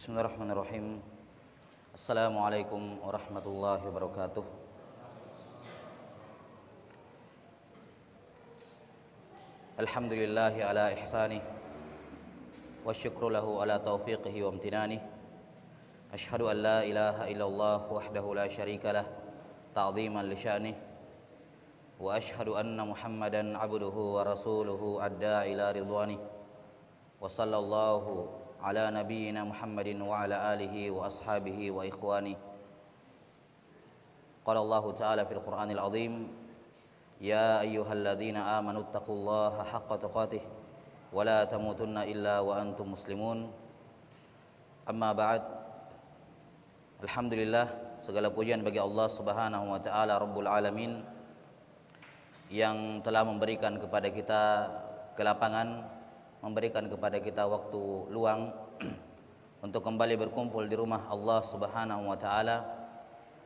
Bismillahirrahmanirrahim. Assalamualaikum warahmatullahi wabarakatuh. Alhamdulillahi ala ihsanih wa syukru lahu ala taufiqihi wa amtinanih. Ashhadu an la ilaha illallah wahdahu la syarikalah ta'ziman li sya'nih. Wa ashhadu anna Muhammadan abduhu wa rasuluhu adda ila ridwanih. Wa sallallahu ala nabiyyina Muhammadin wa ala alihi wa ashabihi wa ikhwani. Qala Allah ta'ala fil Qur'anil azim, ya ayyuhalladzina amanu taqullaha haqqa tuqatih wa la tamutunna illa wa antum muslimun. Amma ba'd. Alhamdulillah, segala pujian bagi Allah Subhanahu wa taala Rabbul alamin yang telah memberikan kepada kita kelapangan, memberikan kepada kita waktu luang untuk kembali berkumpul di rumah Allah Subhanahu wa taala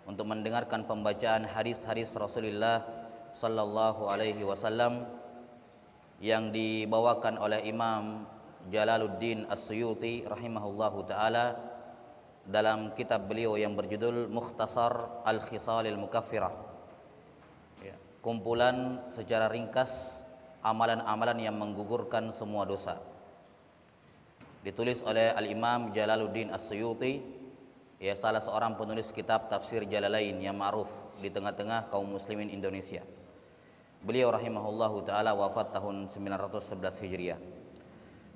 untuk mendengarkan pembacaan hadis-hadis Rasulullah sallallahu alaihi wasallam yang dibawakan oleh Imam Jalaluddin As-Suyuti rahimahullahu taala dalam kitab beliau yang berjudul Mukhtasar Al-Khisalil Mukaffirah. Kumpulan secara ringkas amalan-amalan yang menggugurkan semua dosa. Ditulis oleh Al-Imam Jalaluddin As-Suyuti, salah seorang penulis kitab tafsir Jalalain yang ma'ruf di tengah-tengah kaum muslimin Indonesia. Beliau rahimahullahu taala wafat tahun 911 Hijriah.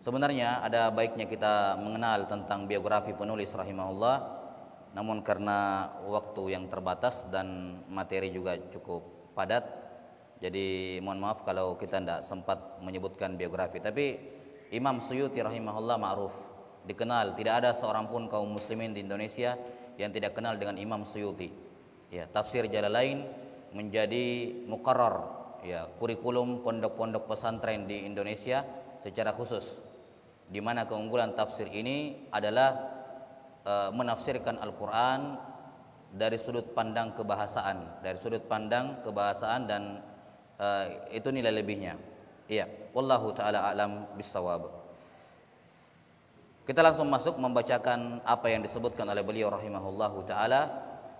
Sebenarnya ada baiknya kita mengenal tentang biografi penulis rahimahullah, namun karena waktu yang terbatas dan materi juga cukup padat, jadi mohon maaf kalau kita tidak sempat menyebutkan biografi. Tapi Imam Suyuti rahimahullah ma'ruf, dikenal, tidak ada seorang pun kaum muslimin di Indonesia yang tidak kenal dengan Imam Suyuti. Tafsir Jalalain menjadi muqarrar, kurikulum pondok-pondok pesantren di Indonesia secara khusus, di mana keunggulan tafsir ini adalah menafsirkan Al-Quran dari sudut pandang kebahasaan, dan itu nilai lebihnya. Wallahu taala a'lam bissawab. Kita langsung masuk membacakan apa yang disebutkan oleh beliau rahimahullahu taala.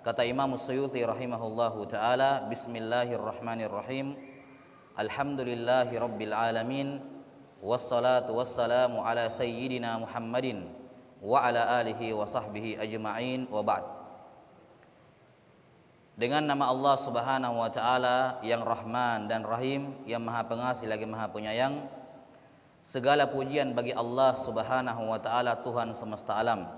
Kata Imam Suyuti rahimahullahu taala, bismillahirrahmanirrahim. Alhamdulillahi rabbil alamin, wassalatu wassalamu ala sayyidina Muhammadin wa ala alihi wa sahbihi ajma'in, wa ba'd. Dengan nama Allah Subhanahu wa taala yang Rahman dan Rahim, yang Maha Pengasih lagi Maha Penyayang. Segala pujian bagi Allah Subhanahu wa taala, Tuhan semesta alam.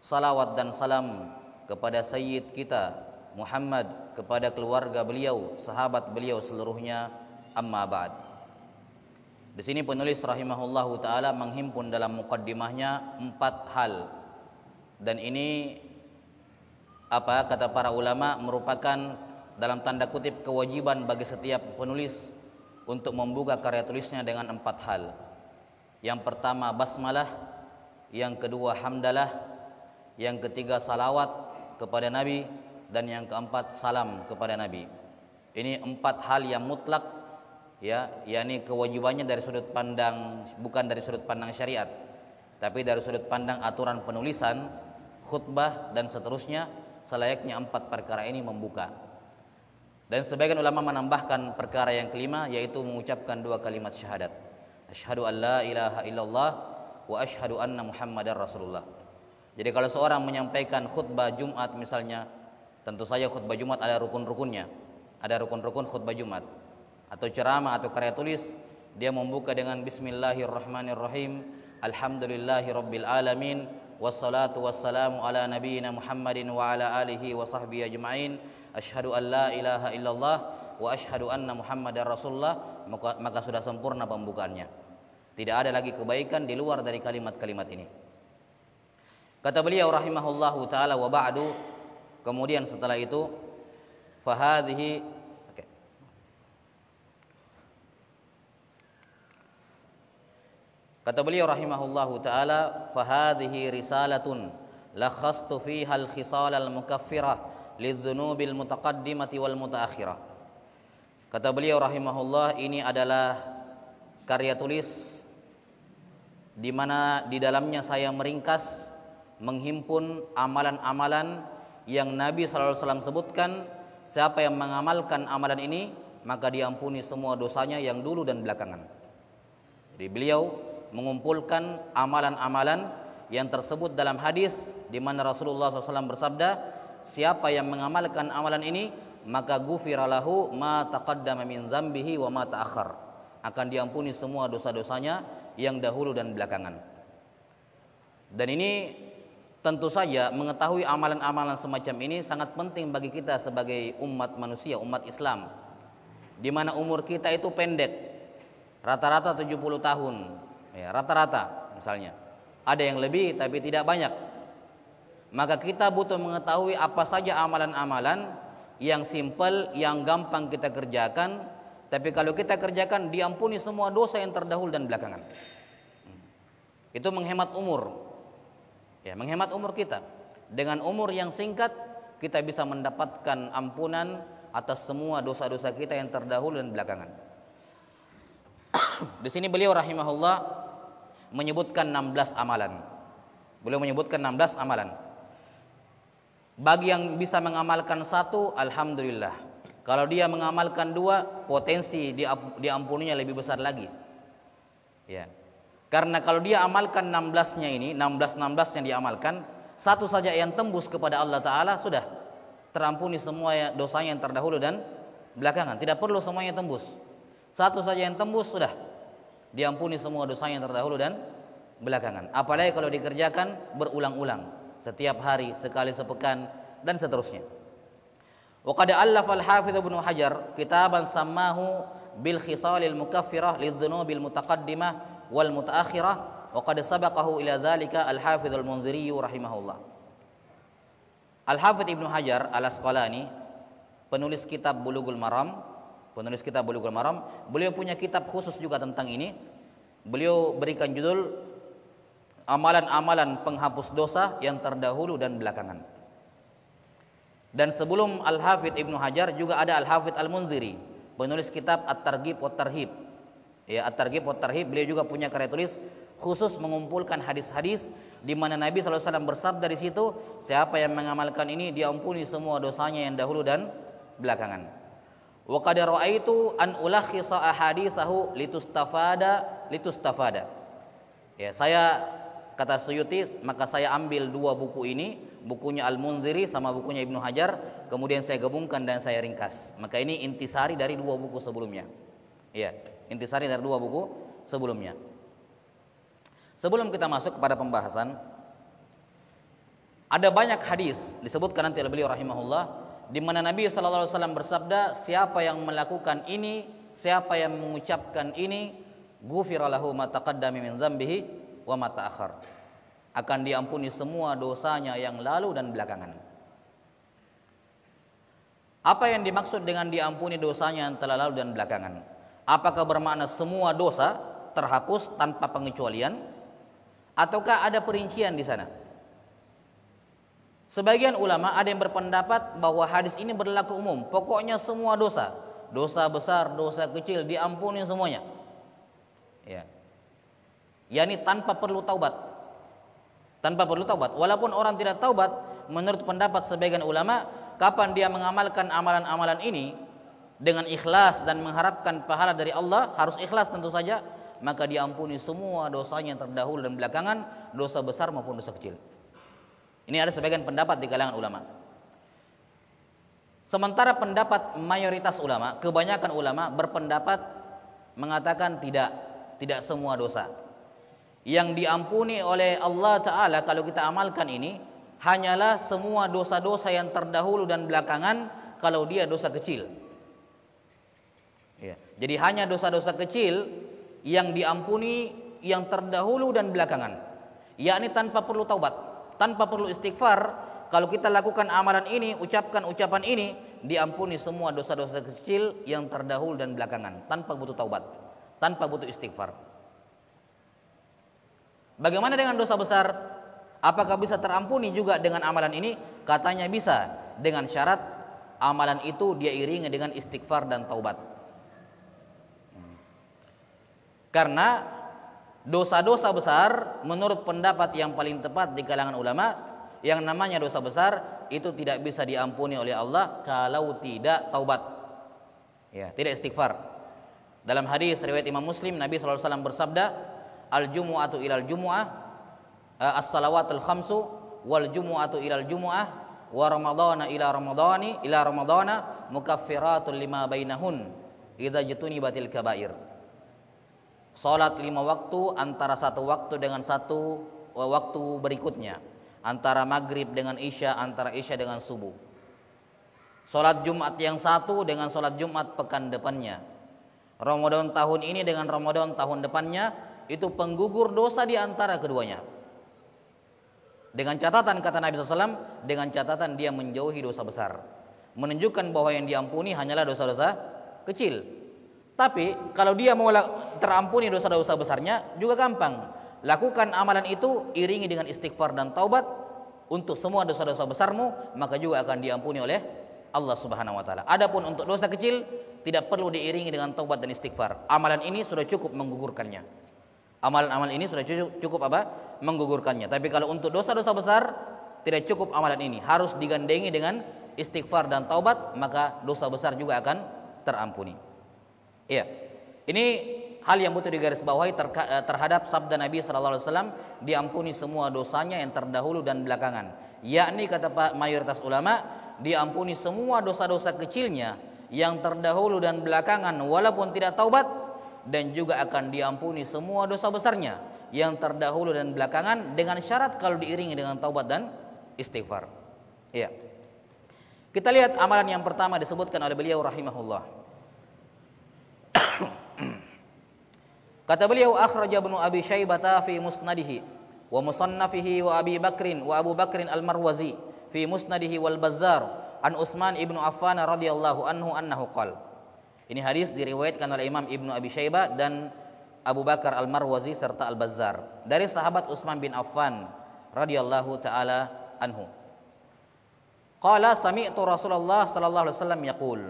Salawat dan salam kepada sayyid kita Muhammad, kepada keluarga beliau, sahabat beliau seluruhnya. Amma ba'd. Di sini penulis rahimahullahu taala menghimpun dalam muqaddimahnya 4 hal. Dan ini kata para ulama, merupakan dalam tanda kutip kewajiban bagi setiap penulis untuk membuka karya tulisnya dengan 4 hal. Yang pertama basmalah, yang kedua hamdalah, yang ketiga salawat kepada Nabi, dan yang keempat salam kepada Nabi. Ini 4 hal yang mutlak, yakni kewajibannya dari sudut pandang, bukan dari sudut pandang syariat, tapi dari sudut pandang aturan penulisan, khutbah dan seterusnya. Selayaknya 4 perkara ini membuka. Dan sebagian ulama menambahkan perkara yang kelima, yaitu mengucapkan 2 kalimat syahadat. Asyhadu an la ilaha illallah wa asyhadu anna Muhammadar Rasulullah. Jadi kalau seorang menyampaikan khutbah Jumat misalnya, tentu saja khutbah Jumat ada rukun-rukunnya. Ada rukun-rukun khutbah Jumat. Atau ceramah atau karya tulis, dia membuka dengan bismillahirrahmanirrahim. Alhamdulillahi rabbil alamin. Wassalatu wassalamu ala nabiyyina Muhammadin wa ala alihi wa sahbihi ajma'in. Asyhadu an la ilaha illallah wa asyhadu anna Muhammadar Rasulullah. Maka sudah sempurna pembukaannya. Tidak ada lagi kebaikan di luar dari kalimat-kalimat ini. Kata beliau rahimahullahu taala, wa ba'du. Kemudian setelah itu, fahadhihi, kata beliau rahimahullahu taala, fahadhihi risalatun lakhastu fiha al-khisal al-mukaffirah lidzunubil mutaqaddimati wal mutaakhirah. Kata beliau rahimahullah, ini adalah karya tulis di mana di dalamnya saya meringkas menghimpun amalan-amalan yang Nabi sallallahu alaihi wasallam sebutkan, siapa yang mengamalkan amalan ini maka diampuni semua dosanya yang dulu dan belakangan. Jadi beliau mengumpulkan amalan-amalan yang tersebut dalam hadis di mana Rasulullah SAW bersabda, siapa yang mengamalkan amalan ini maka ghufira lahu ma taqaddama min dzambihi wa ma ta'akhkhar, akan diampuni semua dosa-dosanya yang dahulu dan belakangan. Dan ini tentu saja mengetahui amalan-amalan semacam ini sangat penting bagi kita sebagai umat manusia, umat Islam, di mana umur kita itu pendek, rata-rata 70 tahun, ya, rata-rata misalnya. Ada yang lebih tapi tidak banyak. Maka kita butuh mengetahui apa saja amalan-amalan yang simpel, yang gampang kita kerjakan, tapi kalau kita kerjakan diampuni semua dosa yang terdahulu dan belakangan. Itu menghemat umur. Ya, menghemat umur kita. Dengan umur yang singkat kita bisa mendapatkan ampunan atas semua dosa-dosa kita yang terdahulu dan belakangan. Di sini beliau rahimahullah menyebutkan 16 amalan. Beliau menyebutkan 16 amalan. Bagi yang bisa mengamalkan satu, alhamdulillah. Kalau dia mengamalkan dua, potensi diampuninya lebih besar lagi. Ya. Karena kalau dia amalkan 16-nya ini, 16 yang diamalkan, satu saja yang tembus kepada Allah Ta'ala, sudah terampuni semua dosanya yang terdahulu dan belakangan. Tidak perlu semuanya tembus. Satu saja yang tembus, sudah diampuni semua dosanya yang terdahulu dan belakangan. Apalagi kalau dikerjakan berulang-ulang, setiap hari, sekali sepekan, dan seterusnya. Wa qad allafa al-Hafidz Ibnu Hajar kitaban sammahu bil khisalil mukaffirah lidzunubil mutaqaddimah wal mutaakhirah, wa qad sabaqahu ila dzalika al-Hafidz al-Munziri rahimahullah. Al-Hafidz Ibnu Hajar Al-Asqalani, penulis kitab Bulughul Maram, beliau punya kitab khusus juga tentang ini. Beliau berikan judul amalan-amalan penghapus dosa yang terdahulu dan belakangan. Dan sebelum Al-Hafidz Ibnu Hajar juga ada Al-Hafidz Al-Munziri, penulis kitab At-Targhib wa Tarhib. Ya, At-Targhib wa Tarhib, beliau juga punya karya tulis khusus mengumpulkan hadis-hadis di mana Nabi sallallahu alaihi wasallam bersabda di situ, siapa yang mengamalkan ini diampuni semua dosanya yang dahulu dan belakangan. Wa qad ra'aitu an ulakhisa ahaditsahu litustafada. Ya, saya, kata Suyuti, maka saya ambil dua buku ini, bukunya Al-Munziri sama bukunya Ibnu Hajar, kemudian saya gabungkan dan saya ringkas. Maka ini intisari dari dua buku sebelumnya. Ya, intisari dari dua buku sebelumnya. Sebelum kita masuk kepada pembahasan, ada banyak hadis disebutkan nanti oleh beliau rahimahullah, di mana Nabi sallallahu alaihi wasallam bersabda, siapa yang melakukan ini, siapa yang mengucapkan ini, ghufira lahu ma taqaddama min dzambihi wa ma ta'akhkhar, akan diampuni semua dosanya yang lalu dan belakangan. Apa yang dimaksud dengan diampuni dosanya yang telah lalu dan belakangan? Apakah bermakna semua dosa terhapus tanpa pengecualian, ataukah ada perincian di sana? Sebagian ulama ada yang berpendapat bahwa hadis ini berlaku umum. Pokoknya semua dosa, dosa besar, dosa kecil diampuni semuanya. Ya. Yani tanpa perlu taubat. Tanpa perlu taubat. Walaupun orang tidak taubat, menurut pendapat sebagian ulama, kapan dia mengamalkan amalan-amalan ini dengan ikhlas dan mengharapkan pahala dari Allah, harus ikhlas tentu saja, maka diampuni semua dosanya yang terdahulu dan belakangan, dosa besar maupun dosa kecil. Ini ada sebagian pendapat di kalangan ulama. Sementara pendapat mayoritas ulama, kebanyakan ulama berpendapat mengatakan tidak semua dosa. Yang diampuni oleh Allah Ta'ala kalau kita amalkan ini hanyalah semua dosa-dosa yang terdahulu dan belakangan kalau dia dosa kecil. Ya. Jadi hanya dosa-dosa kecil yang diampuni yang terdahulu dan belakangan, yakni tanpa perlu taubat, tanpa perlu istighfar. Kalau kita lakukan amalan ini, ucapkan ucapan ini, diampuni semua dosa-dosa kecil yang terdahulu dan belakangan, tanpa butuh taubat, tanpa butuh istighfar. Bagaimana dengan dosa besar? Apakah bisa terampuni juga dengan amalan ini? Katanya bisa, dengan syarat amalan itu dia iringi dengan istighfar dan taubat. Karena Dosa-dosa besar menurut pendapat yang paling tepat di kalangan ulama, yang namanya dosa besar itu tidak bisa diampuni oleh Allah kalau tidak taubat. Ya, tidak istighfar. Dalam hadis riwayat Imam Muslim, Nabi sallallahu alaihi wasallam bersabda, "Al-jumu'atu ilal jumu'ah, as-salawatul khamsu wal jumu'atu ilal jumu'ah wa ramadhana ila ramadhana mukaffiratun lima bainahun idza jutunibatil kaba'ir." Salat 5 waktu antara satu waktu dengan satu waktu berikutnya, antara maghrib dengan isya, antara isya dengan subuh. Salat Jumat yang satu dengan salat Jumat pekan depannya. Ramadan tahun ini dengan Ramadan tahun depannya, itu penggugur dosa di antara keduanya. Dengan catatan, kata Nabi SAW, dengan catatan dia menjauhi dosa besar, menunjukkan bahwa yang diampuni hanyalah dosa-dosa kecil. Tapi kalau dia mau terampuni dosa-dosa besarnya juga gampang. Lakukan amalan itu iringi dengan istighfar dan taubat untuk semua dosa-dosa besarmu, maka juga akan diampuni oleh Allah Subhanahu wa taala. Adapun untuk dosa kecil tidak perlu diiringi dengan taubat dan istighfar. Amalan ini sudah cukup menggugurkannya. Amalan-amalan ini sudah cukup apa? Menggugurkannya. Tapi kalau untuk dosa-dosa besar tidak cukup amalan ini, harus digandengi dengan istighfar dan taubat, maka dosa besar juga akan terampuni. Iya. Ini hal yang butuh digarisbawahi terhadap sabda Nabi sallallahu alaihi wasallam, diampuni semua dosanya yang terdahulu dan belakangan. Yakni kata mayoritas ulama, diampuni semua dosa-dosa kecilnya yang terdahulu dan belakangan walaupun tidak taubat, dan juga akan diampuni semua dosa besarnya yang terdahulu dan belakangan dengan syarat kalau diiringi dengan taubat dan istighfar. Iya. Kita lihat amalan yang pertama disebutkan oleh beliau rahimahullah. Kata beliau, akhraja Ibnu Abi Syaibah fi musnadihi wa musannafihi wa Abi Bakrin wa Abu Bakrin al-Marwazi fi musnadihi wal Bazzar an Utsman ibnu Affan radhiyallahu anhu annahu qala. Ini hadis diriwayatkan oleh Imam Ibnu Abi Syaibah dan Abu Bakar al-Marwazi serta al-Bazzar dari sahabat Utsman bin Affan radhiyallahu taala anhu. Qala sami'tu Rasulullah sallallahu alaihi wasallam yaqul.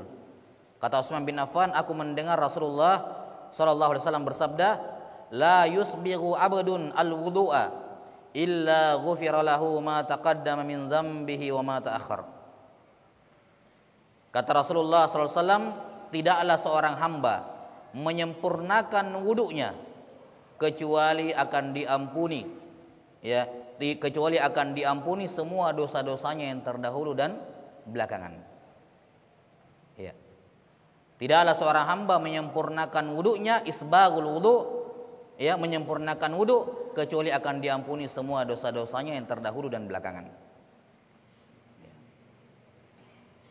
Kata Utsman bin Affan, aku mendengar Rasulullah sallallahu alaihi wasallam bersabda, la yusbighu abdun al-wudu'a illa ghufira lahu ma taqaddama min dzambihi wa ma ta'akhkhar. Kata Rasulullah sallallahu alaihi wasallam, tidaklah seorang hamba menyempurnakan wudunya kecuali akan diampuni, ya, kecuali akan diampuni semua dosa-dosanya yang terdahulu dan belakangan. Ya. Tidaklah seorang hamba menyempurnakan wudunya, isbaghul wudu, ya, menyempurnakan wudu kecuali akan diampuni semua dosa-dosanya yang terdahulu dan belakangan.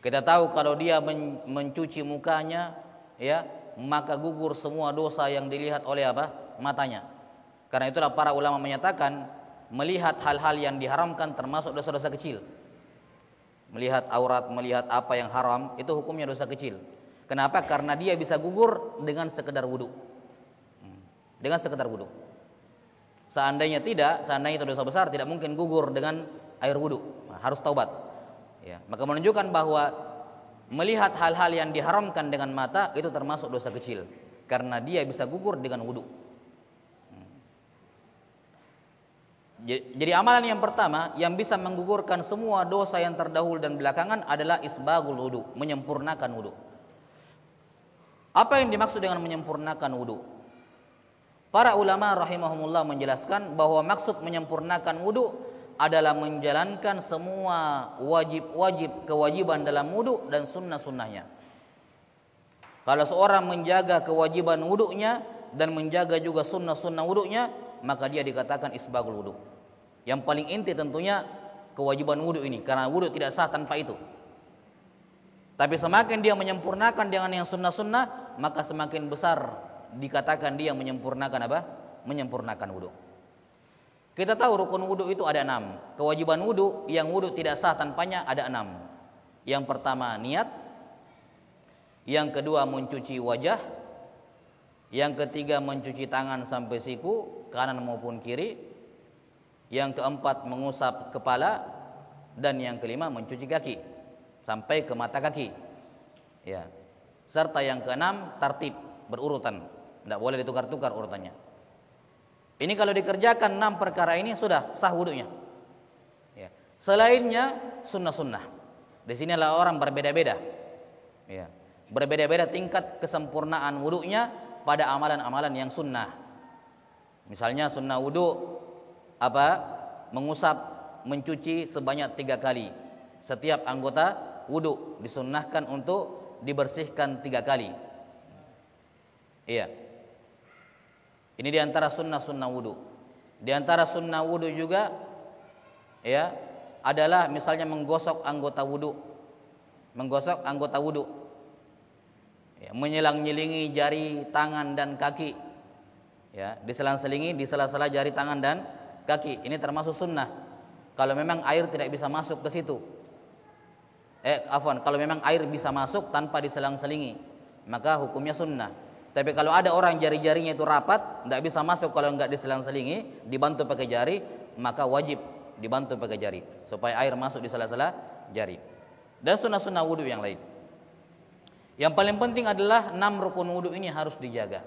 Kita tahu kalau dia mencuci mukanya, ya, maka gugur semua dosa yang dilihat oleh apa? Matanya. Karena itulah para ulama menyatakan melihat hal-hal yang diharamkan termasuk dosa-dosa kecil. Melihat aurat, melihat apa yang haram, itu hukumnya dosa kecil. Kenapa? Karena dia bisa gugur dengan sekedar wudu. Dengan sekedar wudu. Seandainya itu dosa besar, tidak mungkin gugur dengan air wudu. Harus taubat. Ya, maka menunjukkan bahwa melihat hal-hal yang diharamkan dengan mata itu termasuk dosa kecil, karena dia bisa gugur dengan wudu. Jadi amalan yang pertama yang bisa menggugurkan semua dosa yang terdahulu dan belakangan adalah isbaghul wudu, menyempurnakan wudu. Apa yang dimaksud dengan menyempurnakan wudu? Para ulama rahimahumullah menjelaskan bahwa maksud menyempurnakan wudu adalah menjalankan semua wajib-wajib kewajiban dalam wudu dan sunnah-sunnahnya. Kalau seorang menjaga kewajiban wudunya dan menjaga juga sunnah-sunnah wudunya, maka dia dikatakan isbaghul wudu. Yang paling inti tentunya kewajiban wudu ini, karena wudu tidak sah tanpa itu. Tapi semakin dia menyempurnakan dengan yang sunnah-sunnah, maka semakin besar dikatakan dia menyempurnakan apa? Menyempurnakan wudu. Kita tahu rukun wudu itu ada 6. Kewajiban wudu yang wudu tidak sah tanpanya ada 6. Yang pertama niat, yang kedua mencuci wajah, yang ketiga mencuci tangan sampai siku, kanan maupun kiri, yang keempat mengusap kepala, dan yang kelima mencuci kaki sampai ke mata kaki. Ya. Serta yang keenam tertib berurutan, tidak boleh ditukar-tukar urutannya. Ini kalau dikerjakan 6 perkara ini sudah sah wudunya. Ya. Selainnya sunnah-sunnah. Di sinilah orang berbeda-beda. Ya. Berbeda-beda tingkat kesempurnaan wudunya pada amalan-amalan yang sunnah. Misalnya sunnah wudu mengusap, mencuci sebanyak 3 kali. Setiap anggota wudu disunnahkan untuk dibersihkan 3 kali. Iya. Ini diantara sunnah-sunnah wudu. Diantara sunnah wudu juga, ya, adalah misalnya menggosok anggota wudu, ya, menyelang-nyelingi jari tangan dan kaki, ya, diselang-selingi di sela-sela jari tangan dan kaki. Ini termasuk sunnah. Kalau memang air tidak bisa masuk ke situ, kalau memang air bisa masuk tanpa diselang-selingi, maka hukumnya sunnah. Tapi kalau ada orang jari-jarinya itu rapat, tidak bisa masuk kalau enggak diselang-selingi, dibantu pakai jari, maka wajib dibantu pakai jari supaya air masuk di sela-sela jari. Dan sunnah-sunnah wudu yang lain. Yang paling penting adalah 6 rukun wudu ini harus dijaga.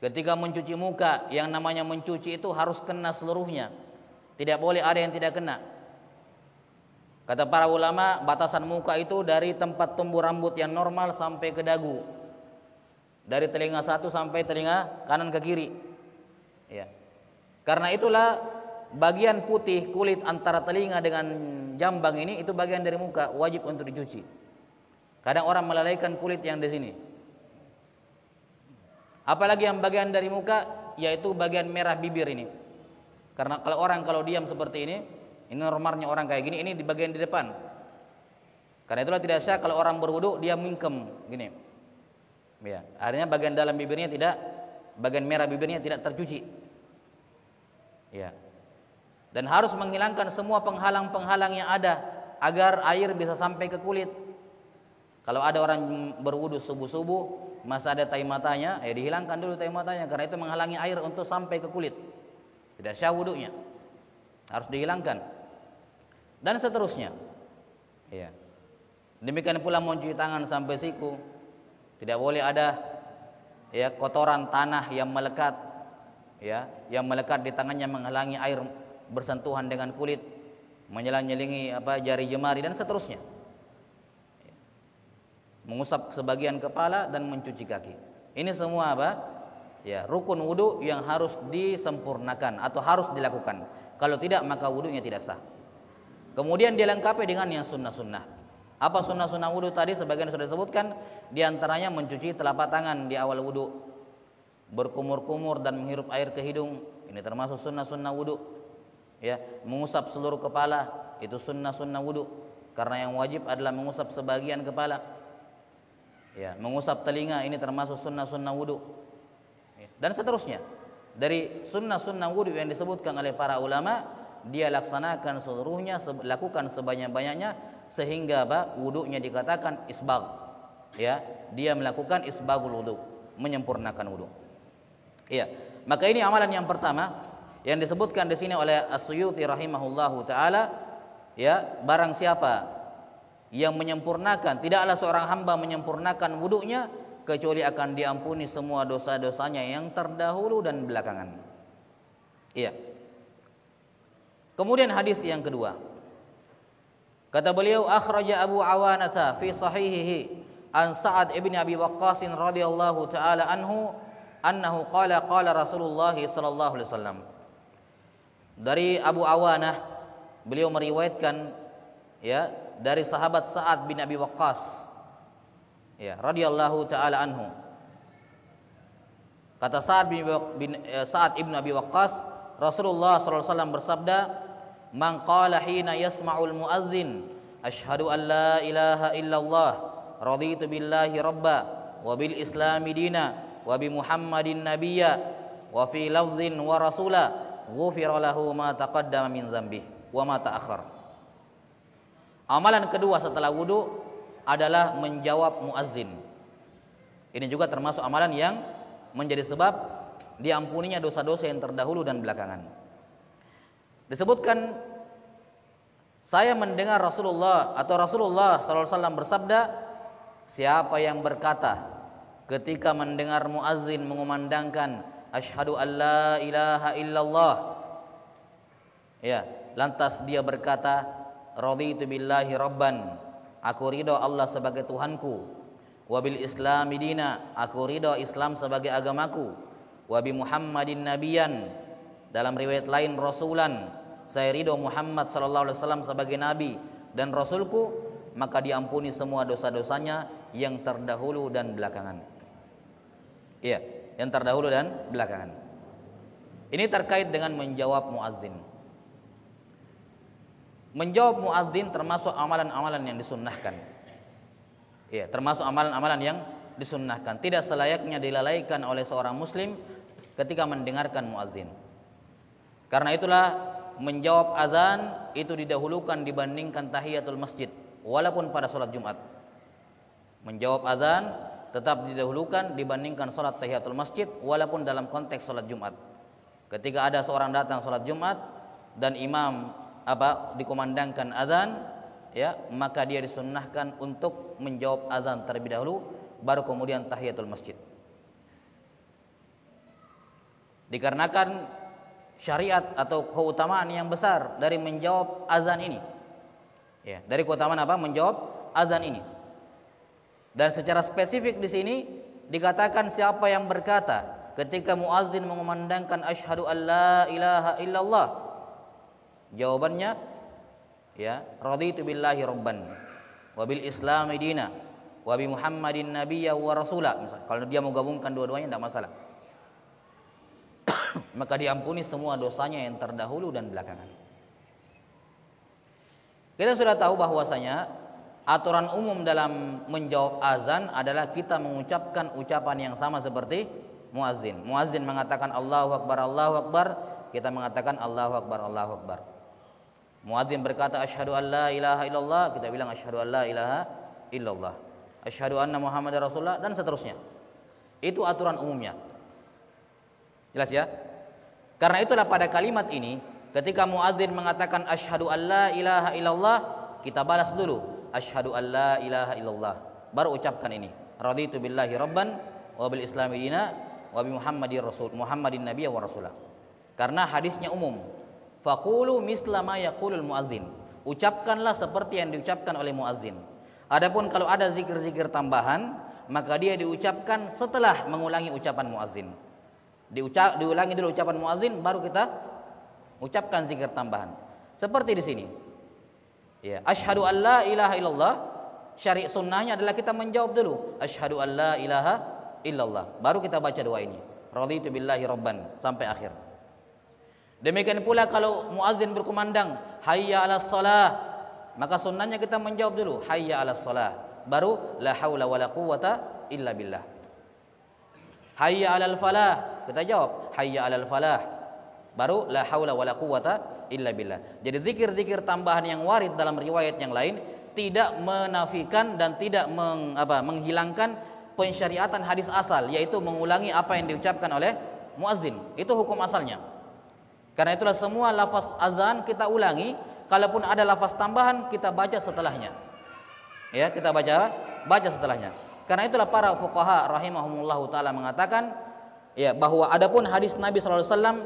Ketika mencuci muka, yang namanya mencuci itu harus kena seluruhnya. Tidak boleh ada yang tidak kena. Kata para ulama, batasan muka itu dari tempat tumbuh rambut yang normal sampai ke dagu. Dari telinga satu sampai telinga kanan ke kiri. Ya. Karena itulah bagian putih kulit antara telinga dengan jambang ini itu bagian dari muka, wajib untuk dicuci. Kadang orang melalaikan kulit yang di sini. Apalagi yang bagian dari muka, yaitu bagian merah bibir ini. Karena kalau diam seperti ini normalnya orang kayak gini, ini di bagian di depan. Karena itulah tidak sah kalau orang berwudu dia mingkem gini. Ya, artinya bagian dalam bibirnya bagian merah bibirnya tidak tercuci. Ya. Dan harus menghilangkan semua penghalang-penghalang yang ada agar air bisa sampai ke kulit. Kalau ada orang berwudu subuh-subuh, masa ada tai matanya, dihilangkan dulu tai matanya karena itu menghalangi air untuk sampai ke kulit. Tidak sah wudunya. Harus dihilangkan. Dan seterusnya. Ya. Demikian pula mencuci tangan sampai siku. Tidak boleh ada, ya, kotoran tanah yang melekat, ya, yang melekat di tangannya menghalangi air bersentuhan dengan kulit, menyelang-nyelingi jari jemari dan seterusnya. Ya. Mengusap sebagian kepala dan mencuci kaki. Ini semua ya, rukun wudu yang harus disempurnakan atau harus dilakukan. Kalau tidak maka wudunya tidak sah. Kemudian dilengkapi dengan yang sunnah-sunnah. Apa sunnah-sunnah wudu tadi? Sebagian sudah disebutkan. Di antaranya mencuci telapak tangan di awal wudu, berkumur-kumur dan menghirup air ke hidung. Ini termasuk sunnah-sunnah wudu. Ya, mengusap seluruh kepala itu sunnah-sunnah wudu. Karena yang wajib adalah mengusap sebagian kepala. Ya, mengusap telinga ini termasuk sunnah-sunnah wudu. Ya, dan seterusnya. Dari sunnah-sunnah wudu yang disebutkan oleh para ulama, dia laksanakan seluruhnya, lakukan sebanyak-banyaknya sehingga wudunya dikatakan isbagh. Ya, dia melakukan isbaghul wudu, menyempurnakan wudu. Iya, maka ini amalan yang pertama yang disebutkan di sini oleh As-Suyuti rahimahullahu taala, ya, barang siapa yang menyempurnakan, tidaklah seorang hamba menyempurnakan wudunya kecuali akan diampuni semua dosa-dosanya yang terdahulu dan belakangan. Iya. Kemudian hadis yang kedua. Kata beliau, akhraja Abu Awanata fi sahihihi an Sa'ad ibn Abi Waqqas radhiyallahu taala anhu annahu qala Rasulullah sallallahu alaihi wasallam. Dari Abu Awanah, beliau meriwayatkan, ya, dari sahabat Sa'ad bin Abi Waqqas, ya, radhiyallahu taala anhu. Kata Sa'ad ibn Abi Waqqas, Rasulullah sallallahu alaihi wasallam bersabda, "Man qala hina yasma'ul muadzin asyhadu an la ilaha illallah raditu billahi rabba wa bil islami dina wa bi Muhammadin nabiyya wa fi lafdhin wa rasula ghufira lahu ma taqaddama min dzambihi wa ma ta'akhkhar." Amalan kedua setelah wudu adalah menjawab muazzin. Ini juga termasuk amalan yang menjadi sebab diampuninya dosa-dosa yang terdahulu dan belakangan. Disebutkan, saya mendengar Rasulullah sallallahu alaihi wasallam bersabda, siapa yang berkata ketika mendengar muazzin mengumandangkan asyhadu an la ilaha illallah. Ya, lantas dia berkata, raditu billahi rabban, aku ridho Allah sebagai Tuhanku, wa bil islami dina, aku ridho Islam sebagai agamaku, wa bi Muhammadin nabiyan, dalam riwayat lain rasulan, saya ridho Muhammad sallallahu alaihi wasallam sebagai nabi dan rasulku, maka diampuni semua dosa-dosanya yang terdahulu dan belakangan. Iya, yang terdahulu dan belakangan. Ini terkait dengan menjawab muadzin. Menjawab muadzin termasuk amalan-amalan yang disunnahkan. Iya, termasuk amalan-amalan yang disunnahkan. Tidak selayaknya dilalaikan oleh seorang muslim ketika mendengarkan muadzin. Karena itulah menjawab azan itu didahulukan dibandingkan tahiyatul masjid, walaupun pada sholat Jumat. Menjawab azan tetap didahulukan dibandingkan sholat tahiyatul masjid, walaupun dalam konteks sholat Jumat. Ketika ada seorang datang sholat Jumat dan imam dikumandangkan azan, ya, maka dia disunnahkan untuk menjawab azan terlebih dahulu, baru kemudian tahiyatul masjid. Dikarenakan syariat atau keutamaan yang besar dari menjawab azan ini. Ya, dari keutamaan apa? Menjawab azan ini. Dan secara spesifik di sini dikatakan siapa yang berkata ketika muazzin mengumandangkan asyhadu an la ilaha illallah, jawabannya, ya, raditu billahi rabban wa bil islami dina wa bi Muhammadin nabiyya wa rasula. Misalnya, kalau dia mau gabungkan dua-duanya tidak masalah. Maka diampuni semua dosanya yang terdahulu dan belakangan. Kita sudah tahu bahwasanya aturan umum dalam menjawab azan adalah kita mengucapkan ucapan yang sama seperti muazzin. Muazzin mengatakan Allahu Akbar, kita mengatakan Allahu Akbar, Allahu Akbar. Muazzin berkata asyhadu an la ilaha illallah, kita bilang asyhadu an la ilaha illallah. Asyhadu anna Muhammadar Rasulullah, dan seterusnya. Itu aturan umumnya. Jelas ya? Karena itulah pada kalimat ini ketika muadzin mengatakan asyhadu an la ilaha illallah, kita balas dulu asyhadu an la ilaha illallah, baru ucapkan ini raditu billahi rabban wa bil islami dina wa bi Muhammadin nabiyya wa rasulah. Karena hadisnya umum, faqulu misla ma yaqulul muadzin, ucapkanlah seperti yang diucapkan oleh muadzin. Adapun kalau ada zikir-zikir tambahan, maka dia diucapkan setelah mengulangi ucapan muadzin. Diulangi dulu ucapan muadzin, baru kita ucapkan zikir tambahan. Seperti di sini. Ya, asyhadu an la ilaha illallah, syari' sunnahnya adalah kita menjawab dulu asyhadu an la ilaha illallah, baru kita baca doa ini raditu billahi rabban sampai akhir. Demikian pula kalau muadzin berkumandang hayya 'alas shalah, maka sunnahnya kita menjawab dulu hayya 'alas shalah, baru la haula wala quwwata illa billah. Hayya 'alal falah, kita jawab hayya 'alal falah, baru la haula wala quwwata illa billah. Jadi zikir-zikir tambahan yang warid dalam riwayat yang lain tidak menafikan dan tidak menghilangkan pensyariatan hadis asal, yaitu mengulangi apa yang diucapkan oleh muazzin. Itu hukum asalnya. Karena itulah semua lafaz azan kita ulangi, kalaupun ada lafaz tambahan kita baca setelahnya. Ya, kita baca setelahnya. Karena itulah para fuqaha rahimahumullahu taala mengatakan, ya, bahwa adapun hadis Nabi sallallahu alaihi wasallam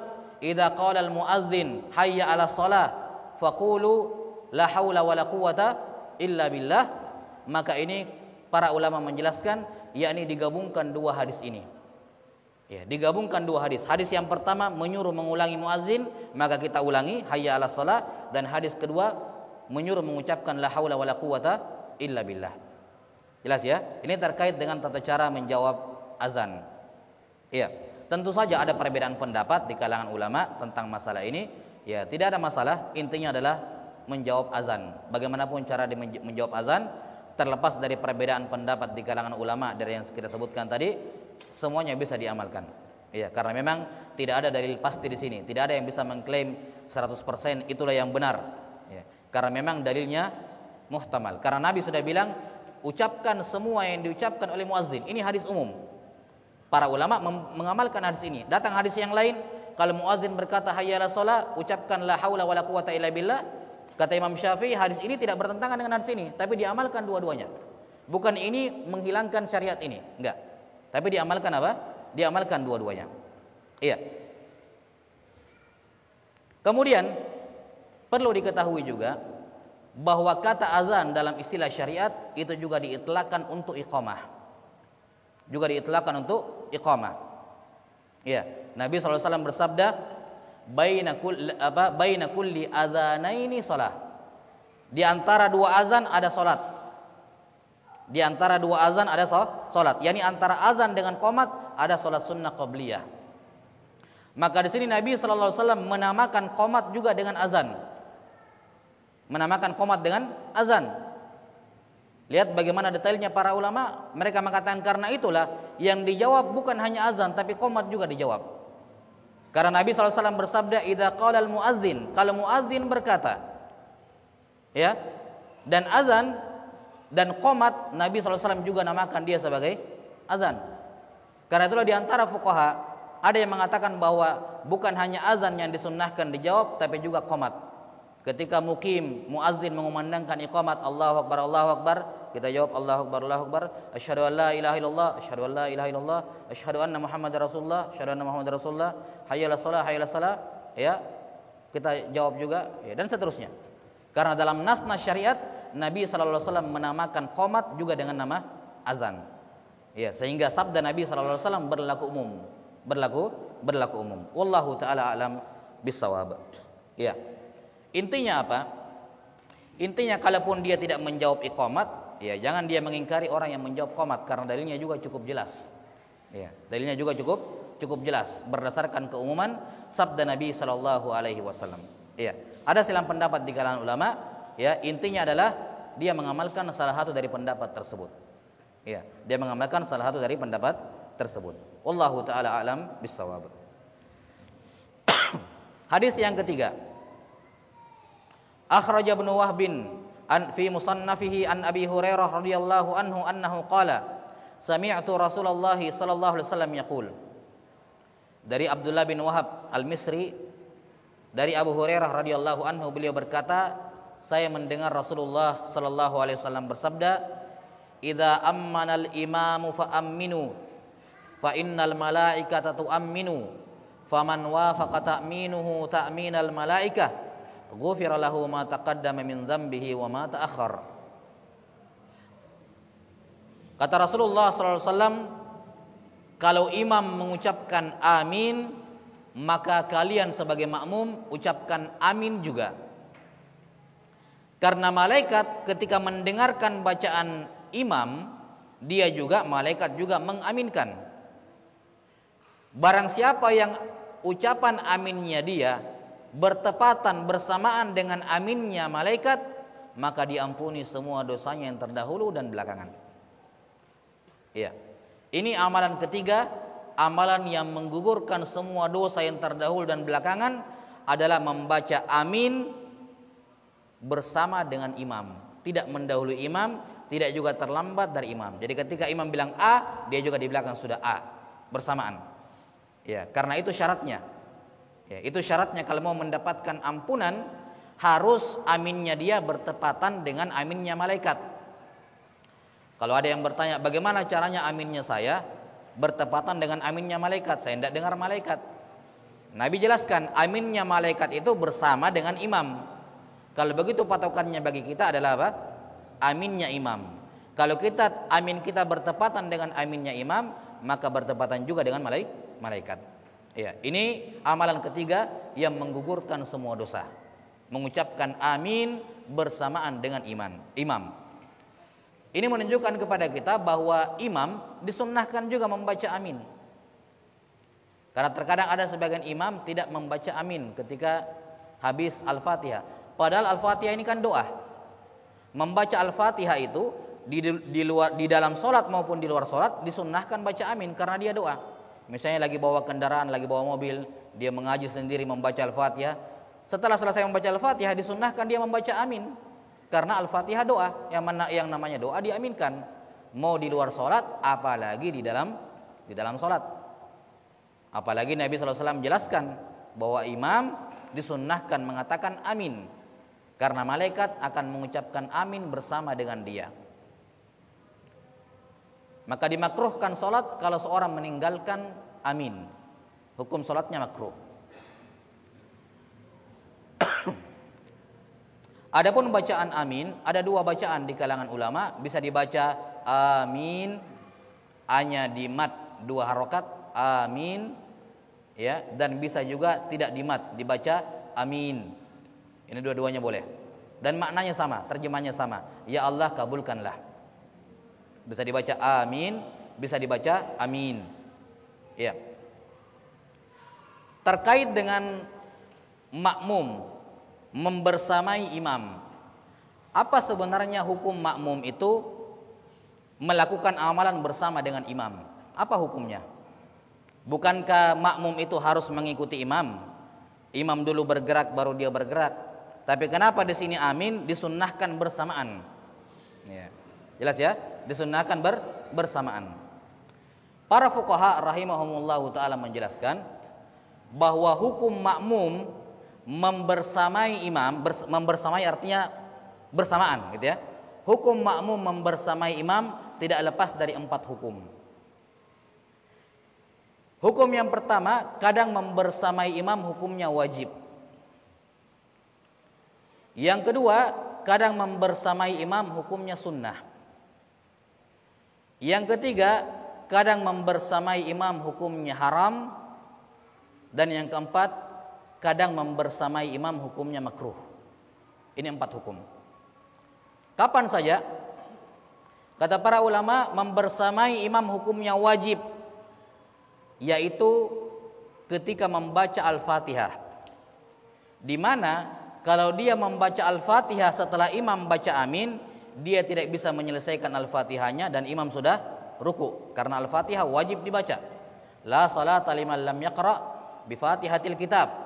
idza qala al muadzin hayya 'alas shalah faqulu la haula wala quwwata illa billah, maka ini para ulama menjelaskan yakni digabungkan dua hadis ini. Ya, digabungkan dua hadis. Hadis yang pertama menyuruh mengulangi muadzin, maka kita ulangi hayya 'alas shalah, dan hadis kedua menyuruh mengucapkan la haula wala quwwata illa billah. Jelas ya? Ini terkait dengan tata cara menjawab azan. Iya. Tentu saja ada perbedaan pendapat di kalangan ulama tentang masalah ini. Ya, tidak ada masalah. Intinya adalah menjawab azan. Bagaimanapun cara menjawab azan, terlepas dari perbedaan pendapat di kalangan ulama dari yang kita sebutkan tadi, semuanya bisa diamalkan. Iya, karena memang tidak ada dalil pasti di sini. Tidak ada yang bisa mengklaim 100% itulah yang benar. Ya, karena memang dalilnya muhtamal. Karena Nabi sudah bilang, ucapkan semua yang diucapkan oleh muazzin. Ini hadis umum. Para ulama mengamalkan hadis ini. Datang hadis yang lain, kalau muazzin berkata hayya 'alas shalah, ucapkan la haula wala quwwata illa billah. Kata Imam Syafi'i, hadis ini tidak bertentangan dengan hadis ini, tapi diamalkan dua-duanya. Bukan ini menghilangkan syariat ini, enggak. Tapi diamalkan apa? Diamalkan dua-duanya. Iya. Kemudian perlu diketahui juga bahwa kata azan dalam istilah syariat itu juga diitlaqkan untuk iqamah. Juga diitlaqkan untuk iqamah. Iya, Nabi SAW bersabda, baina kulli adzanaini shalah. Di antara dua azan ada salat. Di antara dua azan ada salat. Yani antara azan dengan qomat ada salat sunnah qabliyah. Maka di sini Nabi SAW menamakan qomat juga dengan azan. Menamakan qomat dengan azan. Lihat bagaimana detailnya para ulama. Mereka mengatakan karena itulah yang dijawab bukan hanya azan, tapi qomat juga dijawab. Karena Nabi SAW bersabda, idza qala al-muazzin, kalau muazzin berkata, ya, dan azan dan qomat, Nabi SAW juga namakan dia sebagai azan. Karena itulah diantara fuqaha ada yang mengatakan bahwa bukan hanya azan yang disunnahkan dijawab, tapi juga qomat. Ketika mukim, muazzin mengumandangkan iqamat, Allahu Akbar, Allahu Akbar, kita jawab Allahu Akbar, Allahu Akbar, asyhadu an la ilaha illallah, asyhadu an la ilaha illallah, asyhadu anna Muhammadar Rasulullah, asyhadu anna Muhammadar Rasulullah, hayya 'alas shalah, hayya 'alas shalah, ya. Kita jawab juga, ya, dan seterusnya. Karena dalam nas-nas syariat Nabi sallallahu alaihi wasallam menamakan qomat juga dengan nama azan. Ya, sehingga sabda Nabi sallallahu alaihi wasallam berlaku umum. Berlaku umum. Wallahu taala alam bissawab. Ya. Intinya apa? Intinya kalaupun dia tidak menjawab iqamat, ya jangan dia mengingkari orang yang menjawab qomat karena dalilnya juga cukup jelas. Ya, dalilnya juga cukup jelas berdasarkan keumuman sabda Nabi sallallahu alaihi wasallam. Ya, ada silang pendapat di kalangan ulama, ya, intinya adalah dia mengamalkan salah satu dari pendapat tersebut. Ya, dia mengamalkan salah satu dari pendapat tersebut. Wallahu taala alam bissawab. Hadis yang ketiga. Akhraj Ibnu Wahb fi musannafihi an Abi Hurairah radhiyallahu anhu annahu qala sami'tu Rasulullah sallallahu alaihi wasallam yaqul. Dari Abdullah bin Wahab Al-Misri dari Abu Hurairah radhiyallahu anhu beliau berkata, saya mendengar Rasulullah sallallahu alaihi wasallam bersabda, "Idza ammanal imamu fa amminu fa innal malaikata tu'amminu faman wafaqa ta'minuhu ta'minal malaikah ghufira lahu ma taqaddama min dzambihi wa ma ta'akhkhar." Kata Rasulullah sallallahu alaihi wasallam, kalau imam mengucapkan amin, maka kalian sebagai makmum ucapkan amin juga. Karena malaikat ketika mendengarkan bacaan imam, dia juga malaikat juga mengaminkan. Barang siapa yang ucapan aminnya dia bertepatan bersamaan dengan aminnya malaikat, maka diampuni semua dosanya yang terdahulu dan belakangan. Iya. Ini amalan ketiga, amalan yang menggugurkan semua dosa yang terdahulu dan belakangan adalah membaca amin bersama dengan imam. Tidak mendahului imam, tidak juga terlambat dari imam. Jadi ketika imam bilang A, dia juga di belakang sudah A, bersamaan. Ya, karena itu syaratnya. Ya, itu syaratnya kalau mau mendapatkan ampunan, harus aminnya dia bertepatan dengan aminnya malaikat. Kalau ada yang bertanya, bagaimana caranya aminnya saya bertepatan dengan aminnya malaikat? Saya tidak dengar malaikat. Nabi jelaskan, aminnya malaikat itu bersama dengan imam. Kalau begitu patokannya bagi kita adalah apa? Aminnya imam. Kalau kita amin kita bertepatan dengan aminnya imam, maka bertepatan juga dengan malaikat. Ya, ini amalan ketiga yang menggugurkan semua dosa. Mengucapkan amin bersamaan dengan imam. Ini menunjukkan kepada kita bahwa imam disunnahkan juga membaca amin. Karena terkadang ada sebagian imam tidak membaca amin ketika habis Al-Fatihah. Padahal Al-Fatihah ini kan doa. Membaca Al-Fatihah itu di dalam sholat maupun di luar sholat disunnahkan baca amin karena dia doa. Misalnya lagi bawa kendaraan, lagi bawa mobil, dia mengaji sendiri membaca Al-Fatihah. Setelah selesai membaca Al-Fatihah disunnahkan dia membaca amin. Karena Al-Fatihah doa, yang namanya doa diaminkan. Mau di luar sholat, apalagi di dalam sholat. Apalagi Nabi SAW menjelaskan bahwa imam disunnahkan mengatakan amin. Karena malaikat akan mengucapkan amin bersama dengan dia. Maka dimakruhkan sholat kalau seorang meninggalkan amin. Hukum salatnya makruh. Adapun bacaan amin, ada dua bacaan di kalangan ulama, bisa dibaca amin hanya di mat 2 harokat, amin, ya, dan bisa juga tidak di mat, dibaca amin. Ini dua-duanya boleh. Dan maknanya sama, terjemahnya sama. Ya Allah kabulkanlah. Bisa dibaca amin, bisa dibaca amin. Ya. Terkait dengan makmum membersamai imam. Apa sebenarnya hukum makmum itu melakukan amalan bersama dengan imam? Apa hukumnya? Bukankah makmum itu harus mengikuti imam? Imam dulu bergerak baru dia bergerak. Tapi kenapa di sini amin disunnahkan bersamaan? Ya. Jelas ya? Disunnahkan bersamaan. Para fuqaha rahimahumullahu taala menjelaskan bahwa hukum makmum membersamai imam, membersamai artinya bersamaan, gitu ya. Hukum makmum membersamai imam tidak lepas dari 4 hukum. Hukum yang pertama, kadang membersamai imam hukumnya wajib. Yang kedua, kadang membersamai imam hukumnya sunnah. Yang ketiga, kadang membersamai imam hukumnya haram. Dan yang keempat, kadang membersamai imam hukumnya makruh. Ini 4 hukum. Kapan saja? Kata para ulama, membersamai imam hukumnya wajib, yaitu ketika membaca Al-Fatihah. Di mana kalau dia membaca Al-Fatihah setelah imam baca amin, dia tidak bisa menyelesaikan Al-Fatihahnya dan imam sudah ruku, karena Al-Fatihah wajib dibaca. La salata liman lam yaqra bi Fatihatil kitab.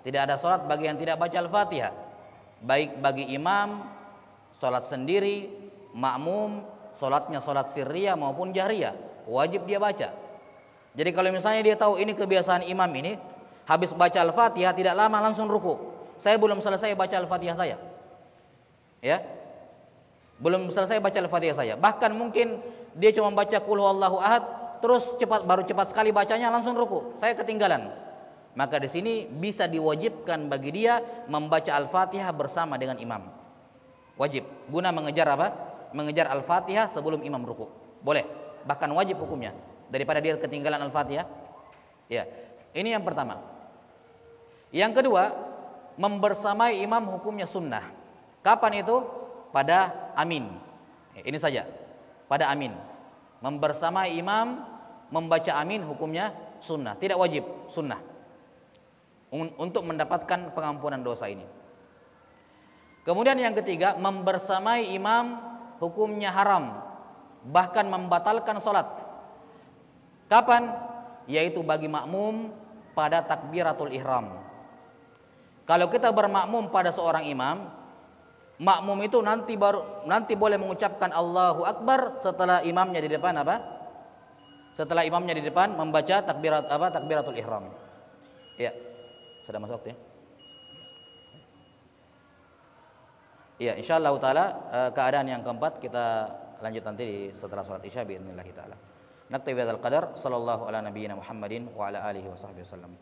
Tidak ada salat bagi yang tidak baca Al-Fatihah. Baik bagi imam, salat sendiri, makmum, salatnya salat sirriyah maupun jahriyah, wajib dia baca. Jadi kalau misalnya dia tahu ini kebiasaan imam ini, habis baca Al-Fatihah tidak lama langsung ruku. Saya belum selesai baca Al-Fatihah saya. Ya. Belum selesai baca Al-Fatihah saya. Bahkan mungkin dia cuma baca qul huwallahu ahad, terus baru cepat sekali bacanya langsung ruku. Saya ketinggalan. Maka di sini bisa diwajibkan bagi dia membaca Al-Fatihah bersama dengan imam. Wajib. Guna mengejar apa? Mengejar Al-Fatihah sebelum imam ruku. Boleh. Bahkan wajib hukumnya. Daripada dia ketinggalan Al-Fatihah. Ya. Ini yang pertama. Yang kedua, membersamai imam hukumnya sunnah. Kapan itu? Pada amin. Ini saja. Pada amin. Membersamai imam membaca amin hukumnya sunnah. Tidak wajib, sunnah. Untuk mendapatkan pengampunan dosa ini. Kemudian yang ketiga, membersamai imam hukumnya haram, bahkan membatalkan sholat. Kapan? Yaitu bagi makmum pada takbiratul ihram. Kalau kita bermakmum pada seorang imam, makmum itu nanti boleh mengucapkan Allahu Akbar setelah imamnya di depan apa? Setelah imamnya di depan membaca takbiratul ihram. Ya. Sudah masuk ya? Iya, insyaallah taala keadaan yang keempat kita lanjut nanti setelah salat Isya باذن الله taala. Naktabi hadzal qadar sallallahu ala nabiyyina Muhammadin wa ala alihi wa sahbihi wasallam.